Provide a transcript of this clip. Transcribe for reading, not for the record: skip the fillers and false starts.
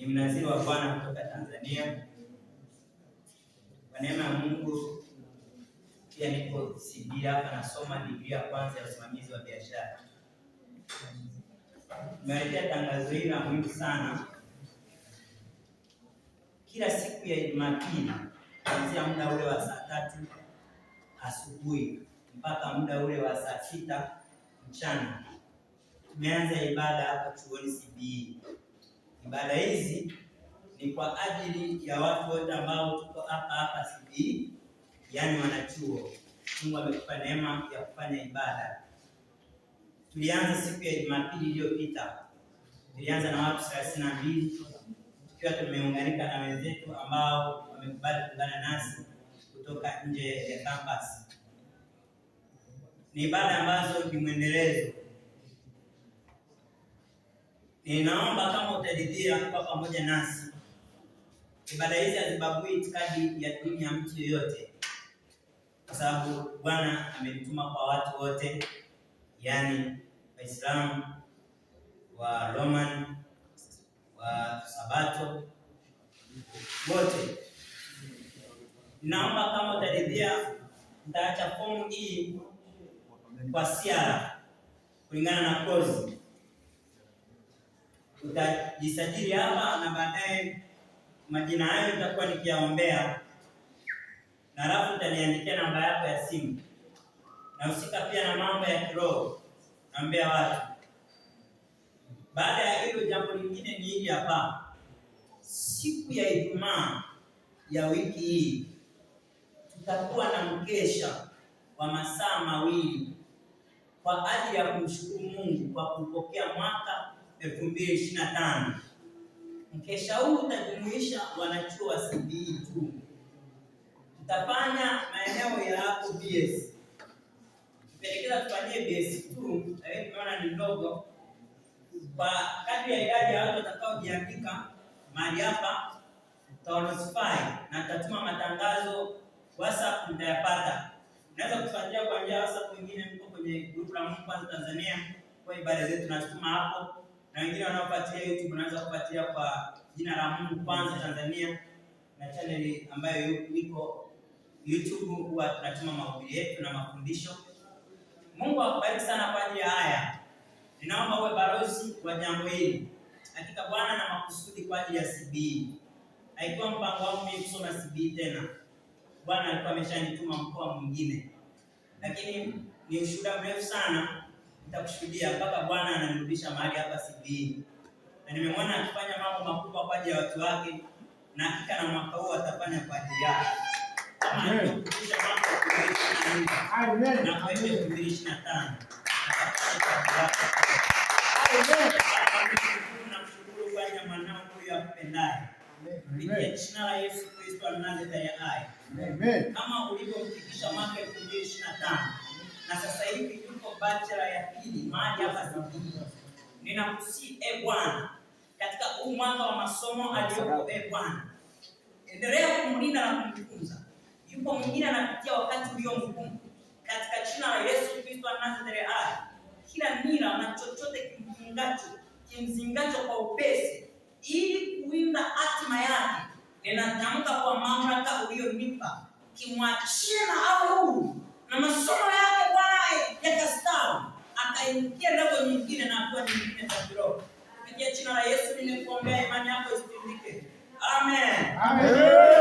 Ni mnaziri wa Bwana kutoka Tanzania. Kwa neema ya Mungu pia niko CBE hapa, nasoma degree ya kwanza ya usimamizi wa biashara. Nimeletea tangazo hili la muhimu sana. Kila siku ya Jumapili kuanzia muda ule wa saa 3 asubuhi mpaka muda ule wa saa 6 mchana tumeanza ibada hapa chuoni CBE. Ibada hizi ni kwa ajili ya watu wote ambao tuko hapa CBE, yani wanachuo. Mungu ametupa neema ya kufanya ibada. Tulianza siku ya Jumapili iliyopita. Tulianza na watu 32 tukiwa tumeunganika na wenzetu ambao wamekubali kuungana nasi kutoka nje ya campus. Ni ibada ambazo ni mwendelezo. Ninaomba kama utaridhia kwa pamoja nasi. Ibada hizi hazibagui itikadi ya dini ya mtu yoyote, kwa sababu Bwana amenituma kwa watu wote, yani Waislamu, wa Roman, wa Sabato, wote. Ninaomba kama utaridhia, nitaacha fomu hii kwa siara kulingana na kozi. Utajisajili hapa na baadaye majina hayo nitakuwa nikiyaombea, na alafu utaniandikia namba yako ya simu. Na usika pia na mambo ya kiroho, naombea watu. Baada ya hilo, jambo lingine ni hili hapa. Siku ya Ijumaa ya wiki hii tutakuwa na mkesha wa masaa 2 kwa ajili ya kumshukuru Mungu kwa kupokea mwaka 2025. Mkesha huu utajumuisha wanachuo wa CBE tu. Tutafanya maeneo ya hapo BS. Tupelekeza tufanyie BS tu, lakini tumeona ni ndogo. Kwa kadri ya idadi ya watu watakaojiandika mahali hapa, tutaonotify na tutatuma matangazo WhatsApp, mtayapata. Unaweza kufuatilia kwa njia ya WhatsApp, wengine mko kwenye group la Mungu Kwanza Tanzania kwa ibada zetu tunatuma hapo, na wengine wanaofuatilia YouTube wanaweza kufuatilia kwa jina la Mungu Kwanza Tanzania, na channel ambayo iko YouTube huwa tunatuma mahubiri yetu na mafundisho. Mungu akubariki sana kwa ajili ya haya. Ninaomba uwe balozi wa jambo hili. Hakika Bwana na makusudi kwa ajili ya CBE. Haikuwa mpango wangu mimi kusoma CBE tena. Bwana alikuwa ameshanituma mkoa mwingine. Lakini ni ushuhuda mrefu sana nitakushuhudia mpaka Bwana ananirudisha mahali hapa CBE. Na nimemwona akifanya mambo makubwa kwa ajili ya watu wake, na hakika na mwaka huu atafanya kwa ajili yake. Kama alivyokutisha mwaka wa 2024 na kwa 2025. Tunamshukuru kwa mwanao huyu akupendaye. Kwa jina la Yesu Kristo Nazareti hai. Amen. Kama ulivyomfikisha mwaka 2025 na sasa hivi yuko bachelor ya pili mahali hapa CBE. Ninakusihi Bwana, katika huu mwaka wa masomo aliyoko Bwana, endelea kumlinda na kumtunza. Yupo mwingine anapitia wakati ulio mgumu. Katika jina la Yesu Kristo Nazareti hai. Kila nira na chochote kimzingacho kwa upesi ili kuinda hatima yake, ninatamka kwa mamlaka uliyonipa, kimwachie na awe huru, na masomo yake Bwana yakastawi, akaingia level nyingine na kuwa nyingine za kiroho. Kwa jina la Yesu nimekuombea, imani yako isitindike. Amen. Amen.